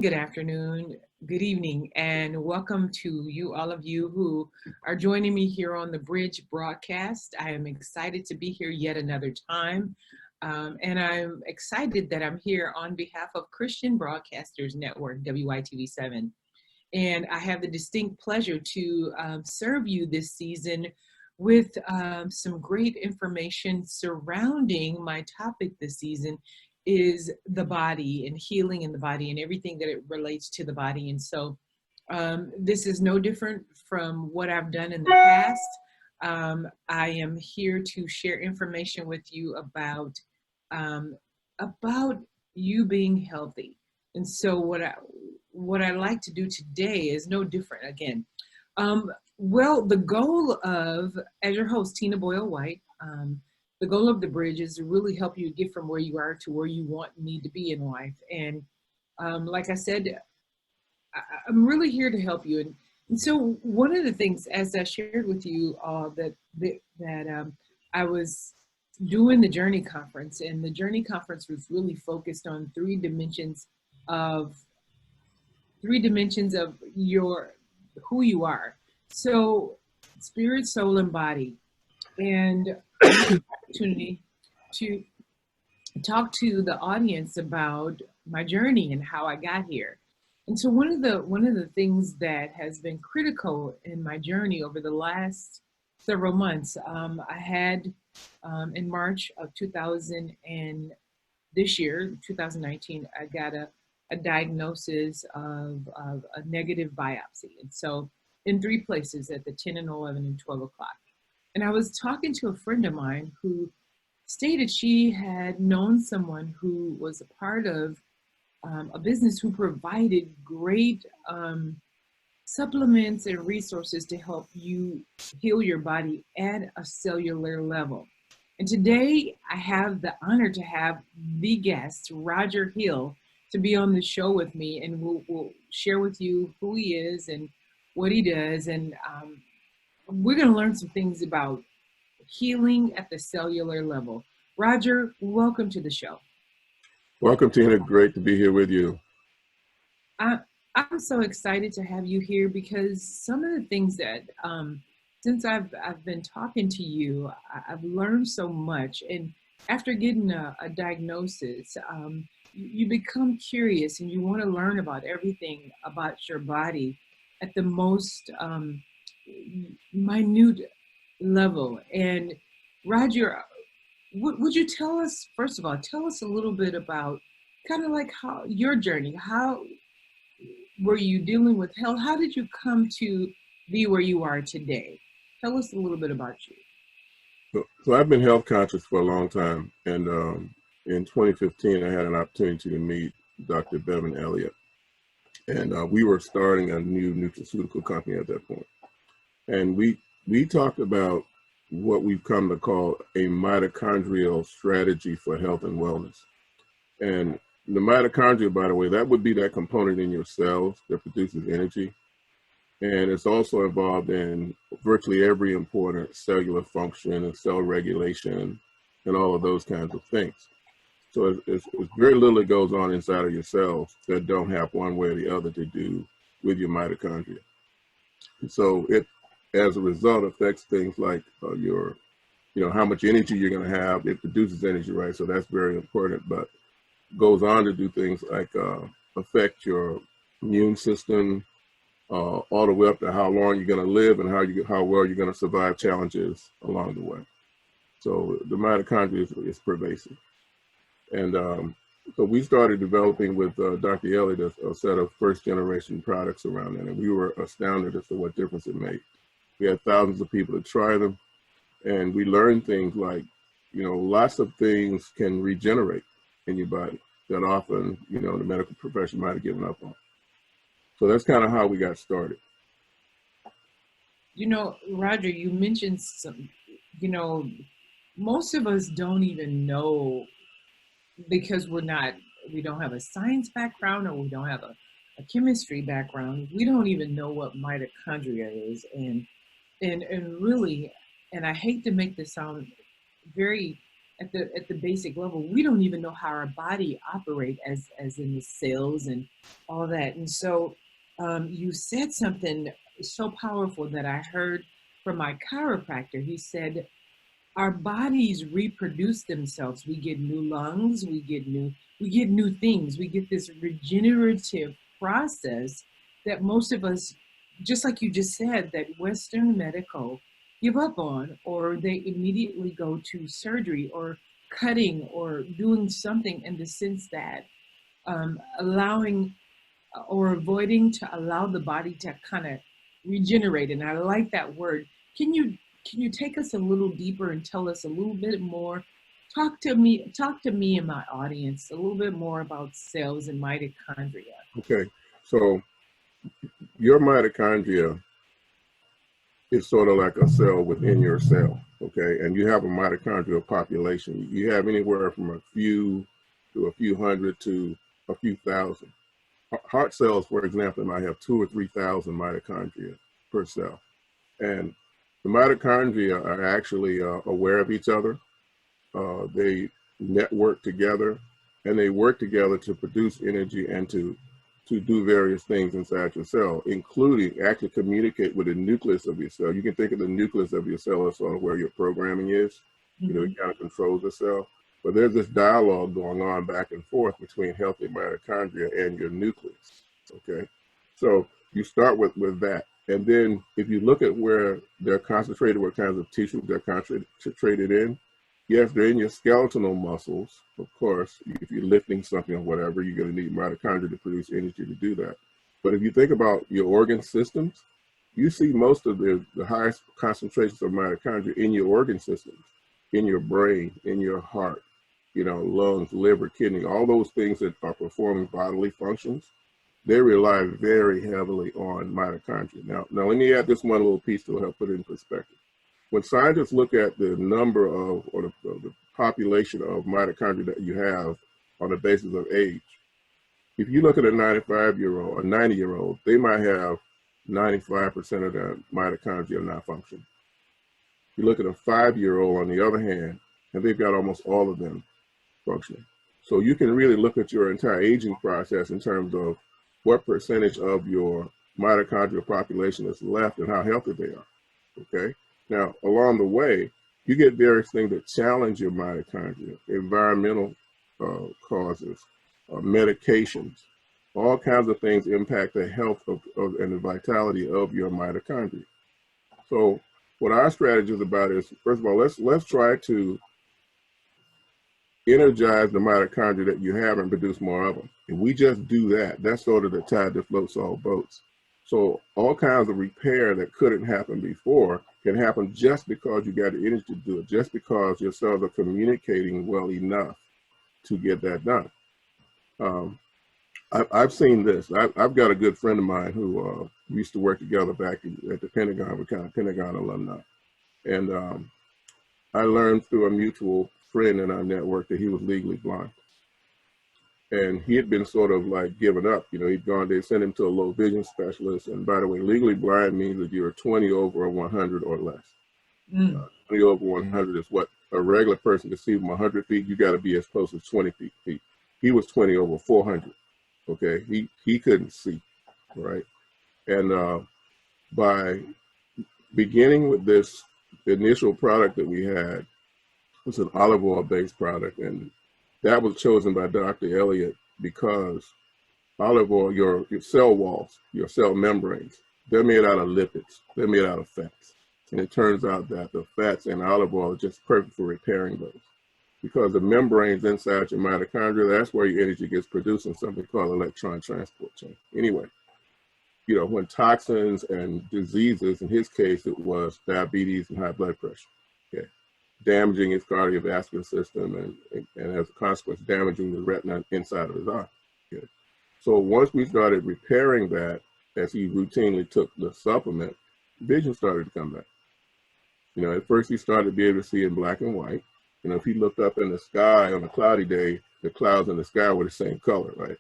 Good afternoon, good evening, and welcome to all of you who are joining me here on the Bridge broadcast. I am excited to be here yet another time. And I'm excited that I'm here on behalf of Christian Broadcasters Network, WYTV7. And I have the distinct pleasure to serve you this season with some great information surrounding my topic this season is the body and healing in the body and everything that it relates to the body. And so this is no different from what I've done in the past. I am here to share information with you um, about you being healthy. And so what I like to do today is no different again. Well, the goal of, as your host, Tina Boyle White, the goal of the bridge is to really help you get from where you are to where you want and need to be in life. And like I said, I'm really here to help you. And so one of the things, as I shared with you, that I was doing the Journey Conference, and the Journey Conference was really focused on of your who you are. So spirit, soul, and body. And I had the opportunity to talk to the audience about my journey and how I got here. And so one of the things that has been critical in my journey over the last several months, I had in March of 2000 and this year, 2019, I got a diagnosis of a negative biopsy. And so in three places at the 10 and 11 and 12 o'clock. And I was talking to a friend of mine who stated she had known someone who was a part of a business who provided great supplements and resources to help you heal your body at a cellular level. And today I have the honor to have the guest, Roger Hill, to be on the show with me, and we'll share with you who he is and what he does. And we're going to learn some things about healing at the cellular level. Roger, welcome to the show. Welcome, Tina. Great to be here with you. I'm so excited to have you here because some of the things that, since I've been talking to you, I've learned so much. And after getting a diagnosis, you become curious and you want to learn about everything about your body at the most minute level. And Roger, would you tell us, first of all, tell us a little bit about kind of like how your journey, how were you dealing with health? How did you come to be where you are today? Tell us a little bit about you. So I've been health conscious for a long time. And in 2015, I had an opportunity to meet Dr. Bevan Elliott. And we were starting a new nutraceutical company at that point. And we talked about what we've come to call a mitochondrial strategy for health and wellness. And the mitochondria, by the way, that would be that component in your cells that produces energy. And it's also involved in virtually every important cellular function and cell regulation and all of those kinds of things. So it's very little that goes on inside of your cells that don't have one way or the other to do with your mitochondria. And so it, as a result, affects things like how much energy you're going to have. It produces energy, right? So that's very important, but goes on to do things like affect your immune system, all the way up to how long you're going to live and how well you're going to survive challenges along the way. So the mitochondria is pervasive. And so we started developing with Dr. Elliott a set of first generation products around that, and we were astounded as to what difference it made. We had thousands of people to try them, and we learned things like, lots of things can regenerate in your body that often, the medical profession might have given up on. So that's kind of how we got started. Roger, you mentioned some, most of us don't even know because we don't have a science background or we don't have a chemistry background. We don't even know what mitochondria is. And really, and I hate to make this sound very at the basic level, we don't even know how our body operate as in the cells and all that. And so you said something so powerful that I heard from my chiropractor. He said, our bodies reproduce themselves. We get new lungs, we get new things. We get this regenerative process that most of us, just like you just said, that Western medical give up on, or they immediately go to surgery or cutting or doing something in the sense that allowing or avoiding to allow the body to kind of regenerate. And I like that word. Can you take us a little deeper and tell us a little bit more? Talk to me and my audience a little bit more about cells and mitochondria. Okay, so your mitochondria is sort of like a cell within your cell, okay? And you have a mitochondrial population. You have anywhere from a few to a few hundred to a few thousand. Heart cells, for example, might have 2,000 or 3,000 mitochondria per cell. And the mitochondria are actually aware of each other. They network together, and they work together to produce energy and to do various things inside your cell, including actually communicate with the nucleus of your cell. You can think of the nucleus of your cell as sort of where your programming is. You know, it kind of controls the cell. But there's this dialogue going on back and forth between healthy mitochondria and your nucleus, okay? So you start with that. And then if you look at where they're concentrated, what kinds of tissues they're concentrated in, yes, they're in your skeletal muscles. Of course, if you're lifting something or whatever, you're going to need mitochondria to produce energy to do that. But if you think about your organ systems, you see most of the highest concentrations of mitochondria in your organ systems, in your brain, in your heart, you know, lungs, liver, kidney, all those things that are performing bodily functions, they rely very heavily on mitochondria. Now let me add this one little piece to help put it in perspective. When scientists look at the number of, or the population of mitochondria that you have on the basis of age, if you look at a 95-year-old or 90-year-old, they might have 95% of their mitochondria not functioning. You look at a 5-year-old on the other hand, and they've got almost all of them functioning. So you can really look at your entire aging process in terms of what percentage of your mitochondrial population is left and how healthy they are, okay? Now, along the way, you get various things that challenge your mitochondria, environmental causes, medications, all kinds of things impact the health of and the vitality of your mitochondria. So what our strategy is about is, first of all, let's try to energize the mitochondria that you have and produce more of them. If we just do that, that's sort of the tide that floats all boats. So all kinds of repair that couldn't happen before can happen just because you got the energy to do it, just because your cells are communicating well enough to get that done. I've seen this. I've got a good friend of mine who used to work together back at the Pentagon. We're kind of Pentagon alumni. And I learned through a mutual friend in our network that he was legally blind. And he had been sort of like given up. You know, he'd gone, they sent him to a low vision specialist. And by the way, legally blind means that you're 20 over 100 or less. 20 over 100 is what a regular person can see from 100 feet. You got to be as close as 20 feet. He was 20 over 400. Okay, he couldn't see, right? And by beginning with this initial product that we had, it was an olive oil based product, and that was chosen by Dr. Elliott because olive oil, your cell walls, your cell membranes, they're made out of lipids, they're made out of fats. And it turns out that the fats in olive oil are just perfect for repairing those. Because the membranes inside your mitochondria, that's where your energy gets produced in something called electron transport chain. Anyway, you know, when toxins and diseases, in his case, it was diabetes and high blood pressure, okay, damaging his cardiovascular system and as a consequence, damaging the retina inside of his eye. Okay. So once we started repairing that, as he routinely took the supplement, vision started to come back. You know, at first he started to be able to see in black and white. You know, if he looked up in the sky on a cloudy day, the clouds in the sky were the same color, right?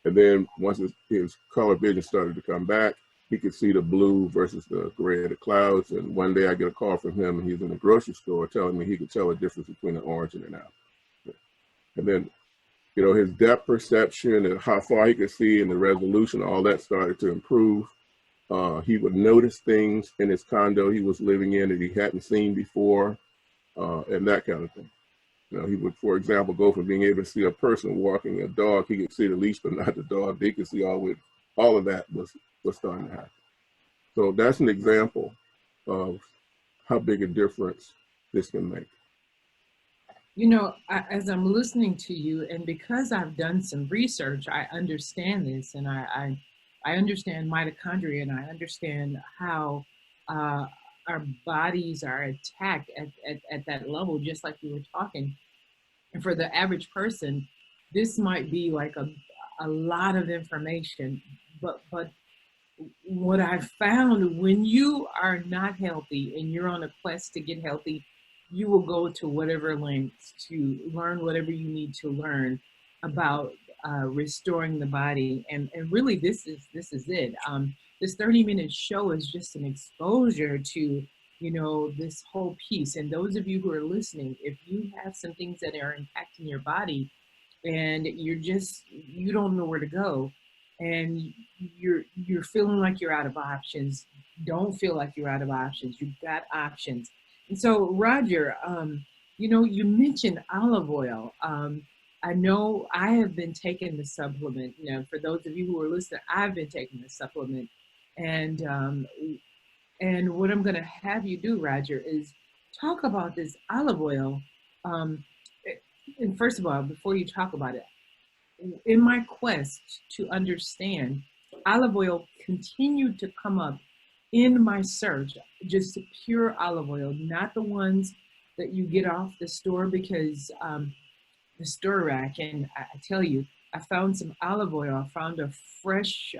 And then once his color vision started to come back, he could see the blue versus the gray of the clouds. And one day I get a call from him, and he's in the grocery store telling me he could tell the difference between an orange and an apple. And then, you know, his depth perception and how far he could see and the resolution, all that started to improve. He would notice things in his condo he was living in that he hadn't seen before, and that kind of thing. You know, he would, for example, go from being able to see a person walking a dog, he could see the leash but not the dog. They could see all of that was starting to happen. So that's an example of how big a difference this can make. You know, as I'm listening to you, and because I've done some research, I understand this, and I understand mitochondria, and I understand how our bodies are attacked at that level, just like you were talking. And for the average person, this might be like a lot of information, but what I've found, when you are not healthy and you're on a quest to get healthy, you will go to whatever lengths to learn whatever you need to learn about restoring the body. And really, this is it. This 30-minute show is just an exposure to, you know, this whole piece. And those of you who are listening, if you have some things that are impacting your body and you don't know where to go, and you're feeling like you're out of options, don't feel like you're out of options. You've got options. And so, Roger, you know, you mentioned olive oil. I know I have been taking the supplement. You know, for those of you who are listening, I've been taking the supplement, and what I'm going to have you do, Roger, is talk about this olive oil. And first of all, before you talk about it, in my quest to understand, olive oil continued to come up in my search, just pure olive oil, not the ones that you get off the store, because the store rack, and I tell you, I found some olive oil. I found a fresh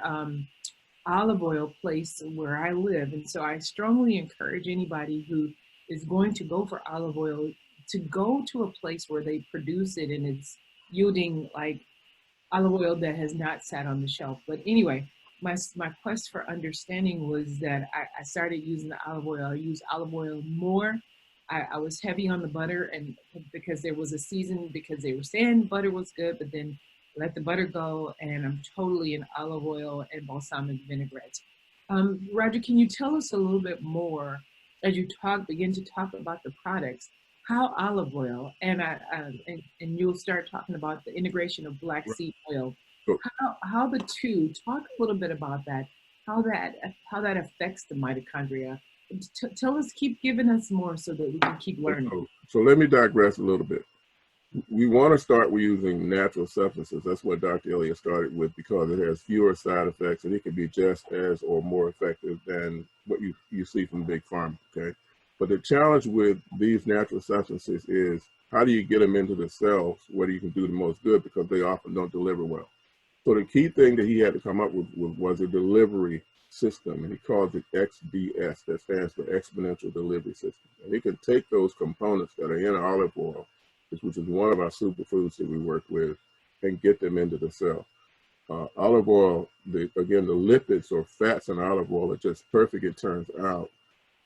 olive oil place where I live. And so I strongly encourage anybody who is going to go for olive oil to go to a place where they produce it and it's yielding like olive oil that has not sat on the shelf. But anyway, my quest for understanding was that I started using the olive oil. I use olive oil more. I was heavy on the butter, and because there was a season, because they were saying butter was good, but then let the butter go, and I'm totally in olive oil and balsamic vinaigrette. Roger, can you tell us a little bit more as you begin to talk about the products? How olive oil, and you'll start talking about the integration of black seed oil. How the two, talk a little bit about that, how that affects the mitochondria. Tell us, keep giving us more so that we can keep learning. So let me digress a little bit. We want to start with using natural substances. That's what Dr. Elliott started with, because it has fewer side effects and it can be just as or more effective than what you see from Big Pharma, okay? But the challenge with these natural substances is, how do you get them into the cells where you can do the most good, because they often don't deliver well. So the key thing that he had to come up with was a delivery system, and he calls it XDS. That stands for Exponential Delivery System. And he can take those components that are in olive oil, which is one of our superfoods that we work with, and get them into the cell. Olive oil, again, the lipids or fats in olive oil are just perfect, it turns out,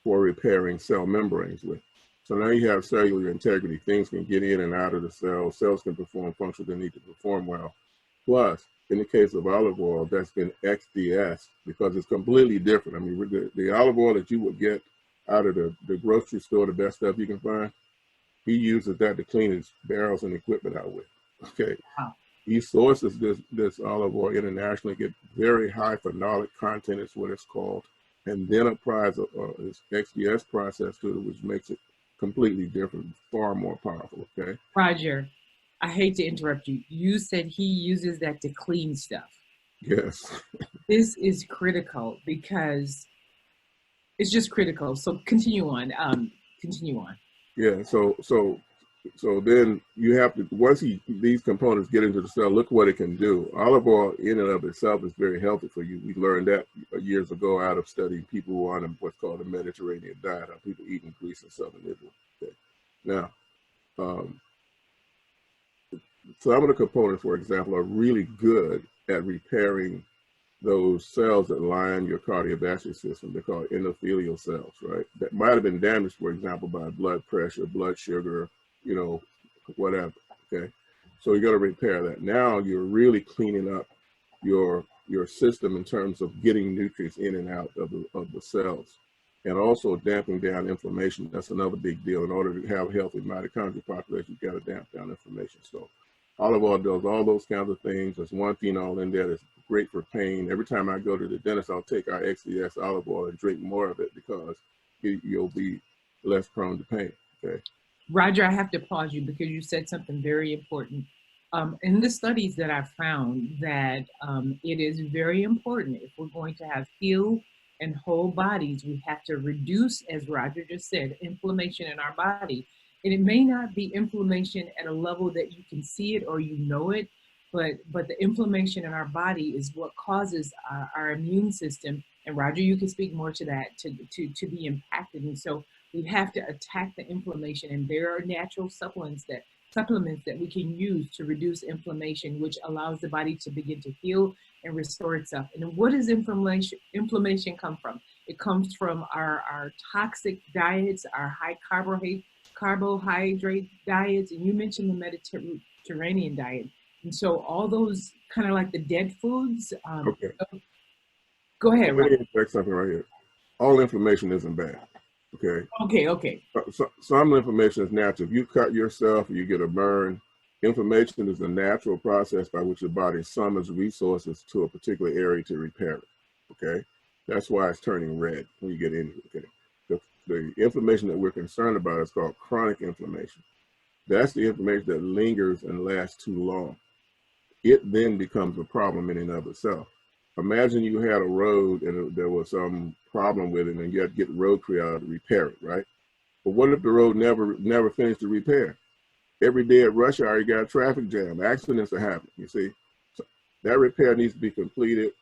for repairing cell membranes with. So now you have cellular integrity. Things can get in and out of the cells. Cells can perform functions they need to perform well. Plus, in the case of olive oil, that's been XDS, because it's completely different. I mean, the olive oil that you would get out of the grocery store, the best stuff you can find, he uses that to clean his barrels and equipment out with. Okay. Wow. He sources this olive oil internationally, get very high phenolic content is what it's called, and then applies this XDS process to it, which makes it completely different, far more powerful, okay? Roger, I hate to interrupt you. You said he uses that to clean stuff. Yes. This is critical, because it's just critical. So continue on. Continue on. Yeah. So then you have to, once these components get into the cell, look what it can do. Olive oil in and of itself is very healthy for you. We learned that years ago out of studying people who are on what's called a Mediterranean diet, how people eating grease in southern Italy. Okay. Now, some of the components, for example, are really good at repairing those cells that line your cardiovascular system. They're called endothelial cells, right? That might have been damaged, for example, by blood pressure, blood sugar, you know, whatever, okay? So you got to repair that. Now you're really cleaning up your system in terms of getting nutrients in and out of the cells, and also damping down inflammation. That's another big deal. In order to have a healthy mitochondrial population, you got to damp down inflammation. So olive oil does all those kinds of things. There's one phenol in there that's great for pain. Every time I go to the dentist, I'll take our XDS olive oil and drink more of it because you'll be less prone to pain, okay? Roger, I have to pause you because you said something very important. In the studies that I've found that it is very important if we're going to have healed and whole bodies, we have to reduce, as Roger just said, inflammation in our body. And it may not be inflammation at a level that you can see it or you know it, but the inflammation in our body is what causes our immune system. And Roger, you can speak more to that, to be impacted. And so we have to attack the inflammation, and there are natural supplements that we can use to reduce inflammation, which allows the body to begin to heal and restore itself. And what does inflammation come from? It comes from our toxic diets, our high carbohydrate diets, and you mentioned the Mediterranean diet. And so all those kind of like the dead foods. Okay. Go ahead, Let me Rob. check something right here. All inflammation isn't bad, okay? Okay. Some inflammation is natural. If you cut yourself or you get a burn, inflammation is a natural process by which your body summons resources to a particular area to repair it, okay? That's why it's turning red when you get into it, okay? The inflammation that we're concerned about is called chronic inflammation. That's the inflammation that lingers and lasts too long. It then becomes a problem in and of itself. Imagine you had a road and there was some problem with it and you had to get the road crew out to repair it, right? But what if the road never finished the repair? Every day at rush hour, you got a traffic jam. Accidents are happening, you see? So that repair needs to be completed.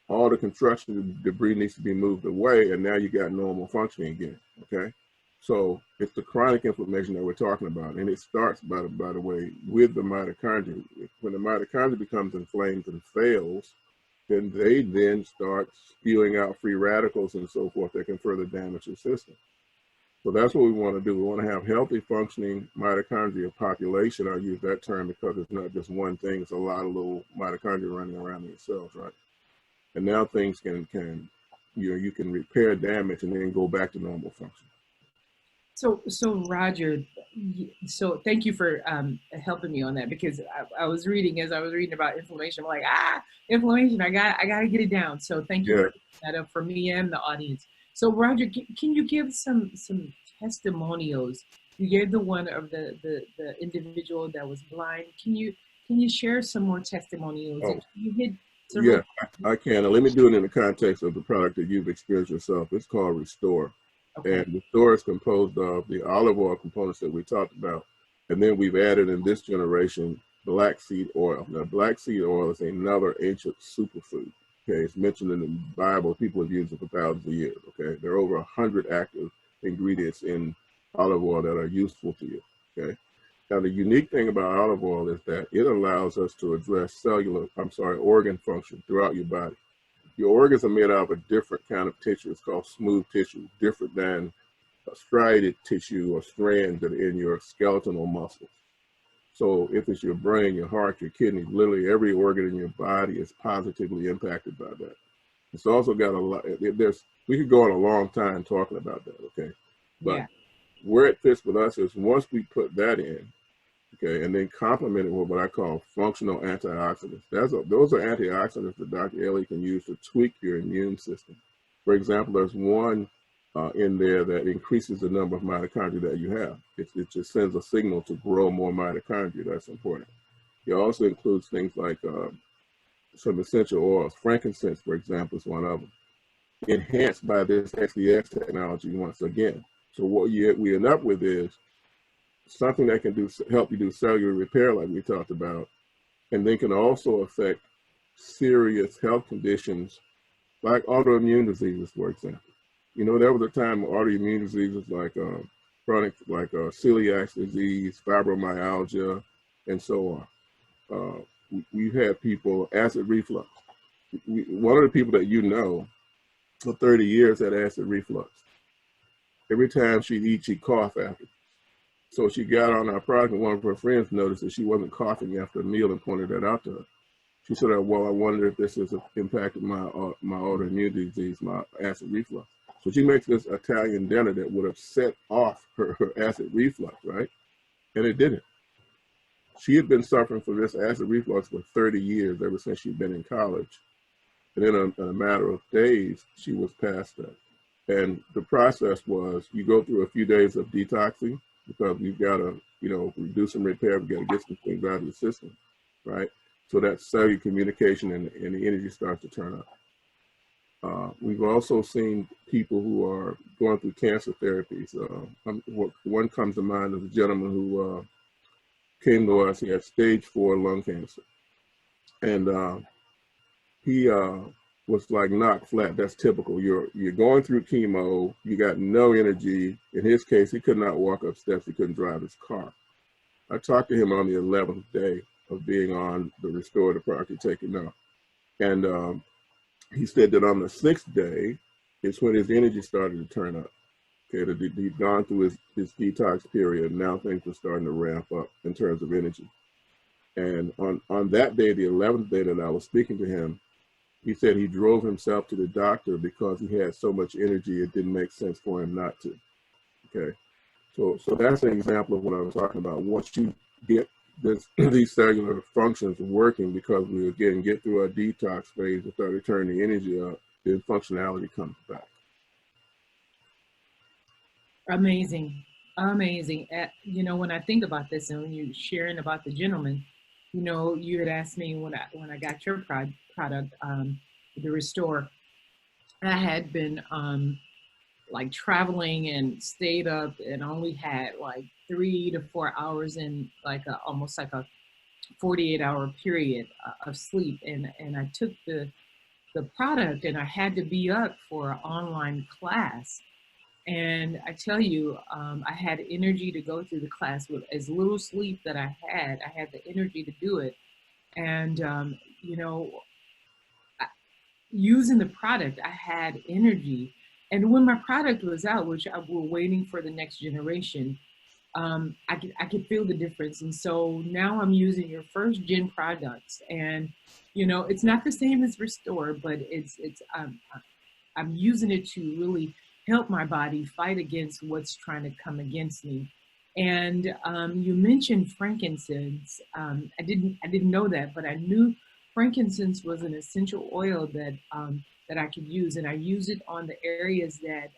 All the construction debris needs to be moved away, and now you got normal functioning again, okay? So it's the chronic inflammation that we're talking about, and it starts, by the way, with the mitochondria. When the mitochondria becomes inflamed and fails, then they then start spewing out free radicals and so forth that can further damage the system. So that's what we want to do. We want to have healthy functioning mitochondria population. I use that term because it's not just one thing, it's a lot of little mitochondria running around in your cells, right? And now things can you can repair damage and then go back to normal function. So Roger, so thank you for helping me on that, because I was reading about inflammation. I'm like, inflammation, I got to get it down. So thank you for putting that up for me and the audience. So Roger, can you give some testimonials? You gave the one of the individual that was blind. Can you share some more testimonials? Oh. You hit Yeah, I can. Let me do it in the context of the product that you've experienced yourself. It's called Restore. Okay. And Restore is composed of the olive oil components that we talked about. And then we've added in this generation black seed oil. Now, black seed oil is another ancient superfood. Okay, it's mentioned in the Bible. People have used it for thousands of years. Okay, there are over 100 active ingredients in olive oil that are useful to you. Okay. Now, the unique thing about olive oil is that it allows us to address organ function throughout your body. Your organs are made out of a different kind of tissue. It's called smooth tissue, different than a striated tissue or strands that are in your skeletal muscles. So if it's your brain, your heart, your kidneys, literally every organ in your body is positively impacted by that. It's also got a lot, we could go on a long time talking about that, okay? But where it fits with us is once we put that in, okay, and then complement it with what I call functional antioxidants. Those are antioxidants that Dr. Ellie can use to tweak your immune system. For example, there's one in there that increases the number of mitochondria that you have. It just sends a signal to grow more mitochondria. That's important. It also includes things like some essential oils. Frankincense, for example, is one of them. Enhanced by this XDX technology once again. So what we end up with is something that can help you do cellular repair like we talked about, and then can also affect serious health conditions like autoimmune diseases, for example. You know, there was a time when autoimmune diseases like chronic, celiac disease, fibromyalgia, and so on. We had people, acid reflux. one of the people that you know for 30 years had acid reflux. Every time she'd eat, she'd cough after. So she got on our product, and one of her friends noticed that she wasn't coughing after a meal and pointed that out to her. She said, well, I wonder if this has impacted my autoimmune disease, my acid reflux. So she makes this Italian dinner that would have set off her acid reflux, right? And it didn't. She had been suffering from this acid reflux for 30 years, ever since she'd been in college. And in a matter of days, she was past that. And the process was, you go through a few days of detoxing, because you've got to, reduce and repair. We got to get some things out of the system, right? So that cellular communication and the energy starts to turn up. We've also seen people who are going through cancer therapies. One comes to mind is a gentleman who came to us. He had stage 4 lung cancer, and he was like knocked flat. That's typical. You're going through chemo. You got no energy. In his case, he could not walk up steps. He couldn't drive his car. I talked to him on the 11th day of being on the restorative product taken off, and he said that on the 6th day is when his energy started to turn up. Okay, that he'd gone through his detox period, and now things were starting to ramp up in terms of energy. And on that day, the 11th day that I was speaking to him, he said he drove himself to the doctor because he had so much energy, it didn't make sense for him not to. Okay, so that's an example of what I was talking about. Once you get these cellular functions working, because we again get through our detox phase and start to turn the energy up, then functionality comes back. Amazing, amazing. When I think about this, and when you're sharing about the gentleman, you had asked me when I got your product, the Restore. I had been like traveling and stayed up and only had like 3 to 4 hours in like almost like a 48-hour period of sleep, and I took the product, and I had to be up for an online class. And I tell you, I had energy to go through the class with as little sleep that I had. I had the energy to do it. And, using the product, I had energy. And when my product was out, which I were waiting for the next generation, I could feel the difference. And so now I'm using your first gen products, and it's not the same as Restore, but I'm using it to really help my body fight against what's trying to come against me. And you mentioned frankincense. I didn't know that, but I knew frankincense was an essential oil that I could use, and I use it on the areas that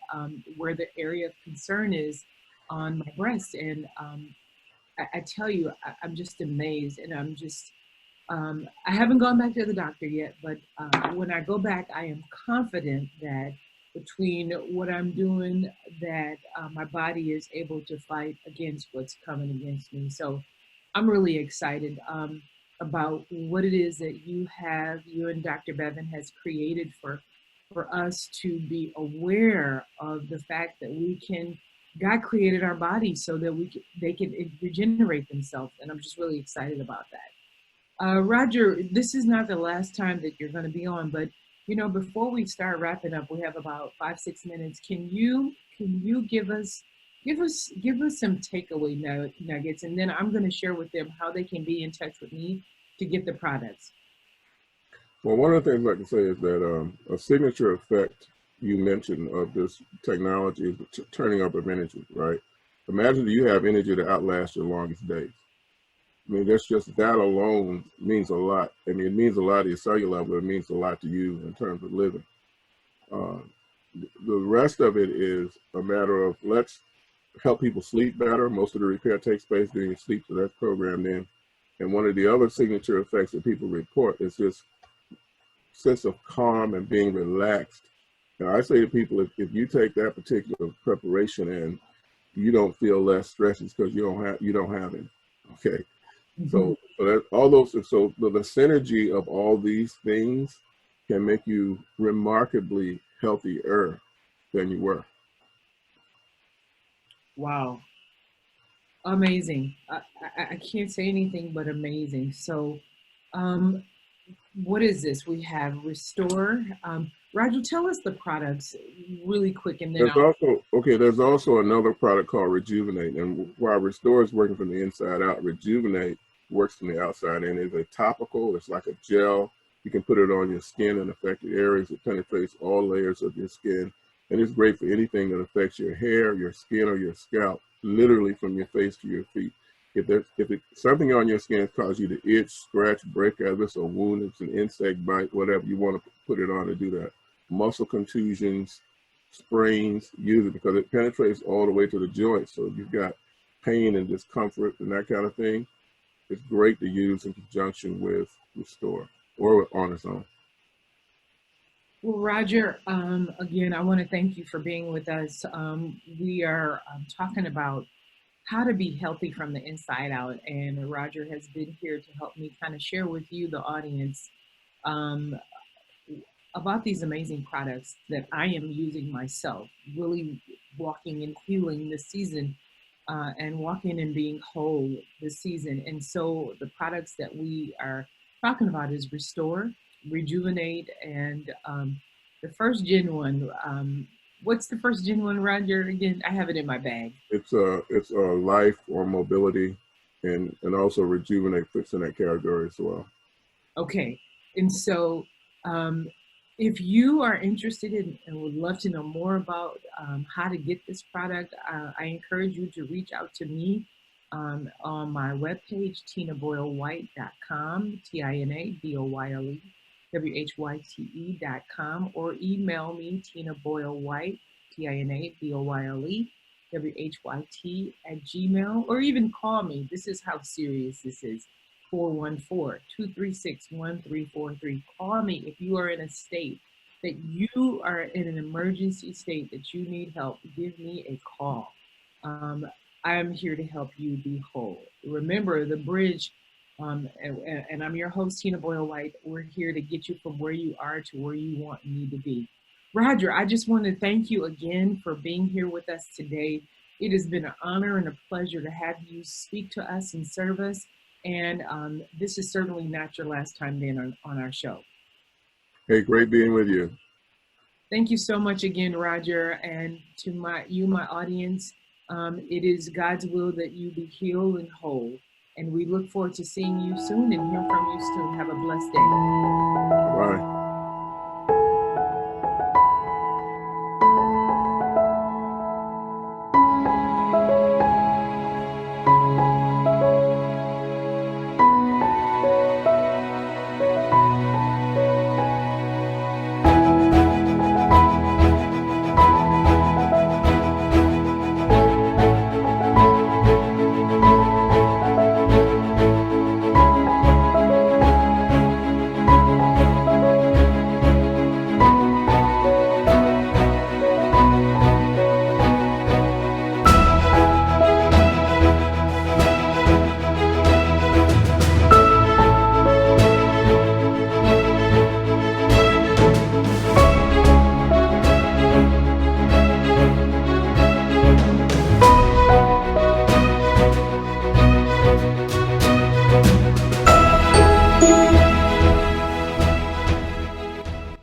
where the area of concern is on my breast. And I tell you, I'm just amazed, and I'm just I haven't gone back to the doctor yet, but when I go back, I am confident that between what I'm doing, that my body is able to fight against what's coming against me. So I'm really excited about what it is that you and Dr. Bevan has created for us to be aware of the fact that God created our bodies so that they can regenerate themselves. And I'm just really excited about that. Roger, this is not the last time that you're going to be on, but before we start wrapping up, we have about 5-6 minutes. Can you give us some takeaway nuggets, and then I'm going to share with them how they can be in touch with me to get the products. Well, one of the things I can say is that a signature effect you mentioned of this technology is turning up of energy, right? Imagine that you have energy to outlast your longest days. I mean, that alone means a lot. I mean, it means a lot at your cellular level. It means a lot to you in terms of living. The rest of it is a matter of, let's help people sleep better. Most of the repair takes place during your sleep, so that's programmed in. And one of the other signature effects that people report is this sense of calm and being relaxed. Now, I say to people, if you take that particular preparation and you don't feel less stressed, it's because you don't have it. Okay. So the synergy of all these things can make you remarkably healthier than you were. Wow. Amazing. I can't say anything but amazing. So what is this? We have Restore. Roger, tell us the products really quick, and then There's also another product called Rejuvenate. And while Restore is working from the inside out, Rejuvenate works from the outside in. It's a topical, it's like a gel. You can put it on your skin in affected areas. It penetrates all layers of your skin. And it's great for anything that affects your hair, your skin, or your scalp, literally from your face to your feet. If something on your skin causes you to itch, scratch, break out, if it's a wound, it's an insect bite, whatever, you want to put it on to do that. Muscle contusions, sprains, use it because it penetrates all the way to the joints. So if you've got pain and discomfort and that kind of thing, it's great to use in conjunction with Restore or on its own. Well, Roger, again, I want to thank you for being with us. We are talking about how to be healthy from the inside out, and Roger has been here to help me kind of share with you, the audience, um, about these amazing products that I am using myself, really walking and healing this season, and walking and being whole this season. And so the products that we are talking about is Restore, Rejuvenate, and the first gen one. What's the first gen one, Roger? Again, I have it in my bag. It's a life or mobility, and also Rejuvenate fits in that category as well. Okay, and so if you are interested in and would love to know more about how to get this product, I encourage you to reach out to me on my webpage, tinaboylewhyte.com, TinaBoylewhyte.com, or email me, tinaboylewhyte, TinaBoylewhyte@gmail, or even call me. This is how serious this is. 414-236-1343. Call me if you are in a state that you are in an emergency state that you need help. Give me a call. I am here to help you be whole. Remember, the bridge, and I'm your host, Tina Boyle-White. We're here to get you from where you are to where you want and need to be. Roger, I just want to thank you again for being here with us today. It has been an honor and a pleasure to have you speak to us and serve us. And this is certainly not your last time being on our show. Hey, great being with you. Thank you so much again, Roger. And to my audience, it is God's will that you be healed and whole. And we look forward to seeing you soon and hearing from you soon. Have a blessed day. Bye.